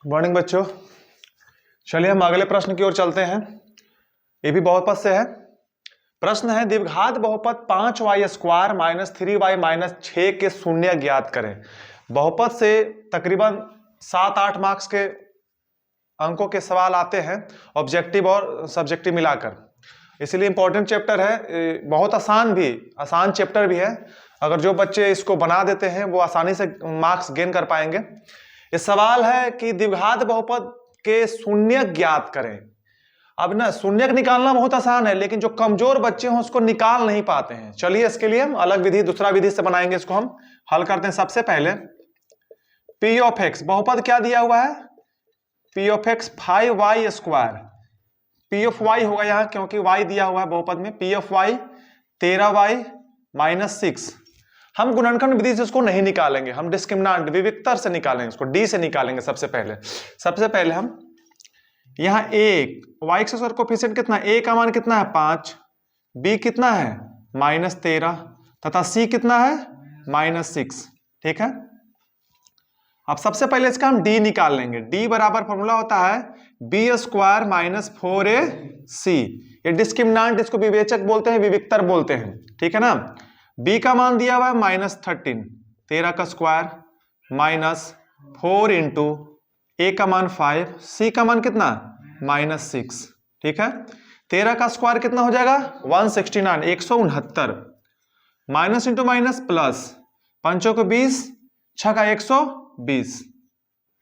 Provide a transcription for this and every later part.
Morning बच्चों, चलिए हम अगले प्रश्न की ओर चलते हैं। ये भी बहुपद से है। प्रश्न है द्विघात बहुपद 5y² माइनस 3y माइनस 6 के शून्य ज्ञात करें। बहुपद से तकरीबन 7-8 मार्क्स के अंकों के सवाल आते हैं, ऑब्जेक्टिव और सब्जेक्टिव मिलाकर, इसलिए इंपॉर्टेंट चैप्टर है। बहुत आसान चैप्टर भी है। अगर जो बच्चे इसको बना देते हैं वो आसानी से मार्क्स गेन कर पाएंगे। ये सवाल है कि द्विघात बहुपद के शून्य ज्ञात करें। अब ना शून्य निकालना बहुत आसान है, लेकिन जो कमजोर बच्चे हैं उसको निकाल नहीं पाते हैं। चलिए इसके लिए हम अलग विधि, दूसरा विधि से बनाएंगे। इसको हम हल करते हैं। सबसे पहले पी ऑफ एक्स बहुपद क्या दिया हुआ है? P of X 5y²। P of Y होगा यहाँ, क्योंकि y दिया हुआ है बहुपद में। P of Y 13y minus 6। हम गुणनखंड विधि से इसको नहीं निकालेंगे, हम डिस्क्रिमिनेंट विविक्तर से निकालेंगे, इसको डी से निकालेंगे। सबसे पहले हम यहाँ y² कोफिशिएंट कितना है? a का मान कितना है? 5, b कितना है? -13 तथा c कितना है? -6। ठीक है। अब सबसे पहले इसका हम d निकाल लेंगे। d बराबर फॉर्मूला होता है b² माइनस 4ac। ये डिस्क्रिमिनेंट, इसको विवेचक बोलते हैं, विविक्तर बोलते हैं। ठीक है ना। b का मान दिया हुआ है -13, 13 का स्क्वायर माइनस 4 इंटू a का मान 5, c का मान कितना? -6। ठीक है। 13 का स्क्वायर कितना हो जाएगा? 169, 169। माइनस इंटू माइनस प्लस, 5 को 20, 6 का 120।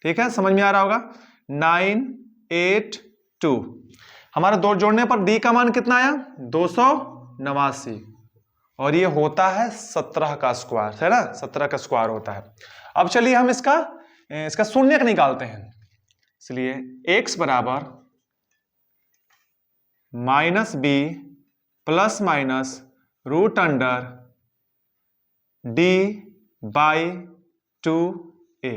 ठीक है, समझ में आ रहा होगा। 982। हमारा दो जोड़ने पर d का मान कितना आया? 289। और ये होता है 17 का स्क्वायर, है ना। 17 का स्क्वायर होता है। अब चलिए हम इसका शून्य निकालते हैं। इसलिए x बराबर -b plus minus root under d/2a।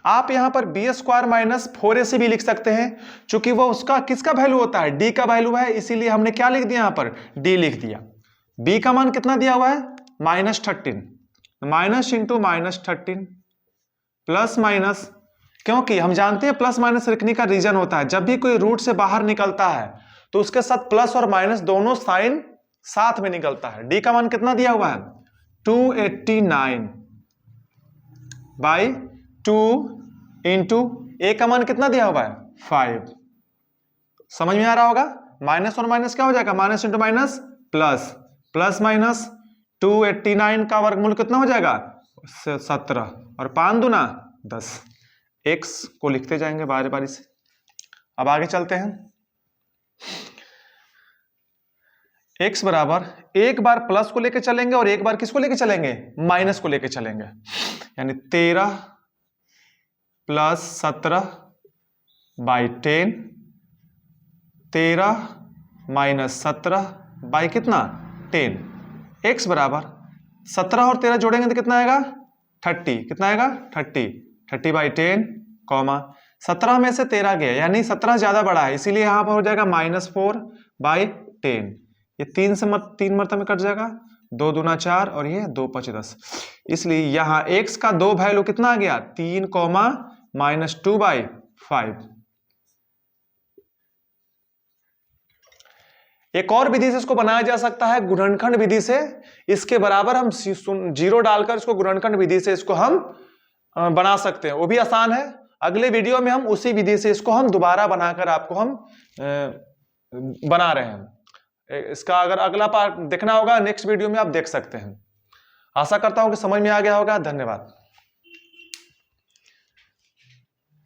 आप यहां पर b² माइनस 4ac भी लिख सकते हैं, चूंकि वो उसका किसका वैल्यू होता है? d का वैल्यू है, इसीलिए हमने क्या लिख दिया? यहां पर d लिख दिया। b का मान कितना दिया हुआ है? -13। माइनस इंटू -13 प्लस माइनस, क्योंकि हम जानते हैं प्लस माइनस लिखने का रीजन होता है, जब भी कोई रूट से बाहर निकलता है तो उसके साथ प्लस और माइनस दोनों साइन साथ में निकलता है। d का मान कितना दिया हुआ है? 289/2 इंटू a का मान कितना दिया हुआ है? 5। समझ में आ रहा होगा। माइनस और माइनस क्या हो जाएगा? Minus into minus plus, plus minus 289 का वर्गमूल कितना हो जाएगा? 17 और 5 दूना 10। x को लिखते जाएंगे बारी बारी से। अब आगे चलते हैं। x बराबर एक बार प्लस को लेके चलेंगे और एक बार किसको लेके चलेंगे? माइनस को लेके चलेंगे। यानी 13 प्लस 17/10, 13 माइनस 17 बाई कितना? 10। x बराबर 17 और 13 जोड़ेंगे तो कितना आएगा? 30। कितना आएगा? 30/10, 17 में से 13 गया, यानी 17 ज्यादा बड़ा है, इसीलिए यहां पर हो जाएगा -4/10। ये 3 मरतबे कट जाएगा, 2 दूना 4 और ये 2 5 10। इसलिए यहां x का दो वैल्यू कितना आ गया? 3, -2/5। एक और विधि से इसको बनाया जा सकता है, गुणनखंड विधि से। इसके बराबर हम 0 डालकर इसको गुणनखंड विधि से इसको हम बना सकते हैं, वो भी आसान है। अगले वीडियो में हम उसी विधि से इसको हम दोबारा बनाकर आपको हम बना रहे हैं। इसका अगर अगला पार्ट देखना होगा नेक्स्ट वीडियो में आप देख सकते हैं। आशा करता हूं कि समझ में आ गया होगा। धन्यवाद।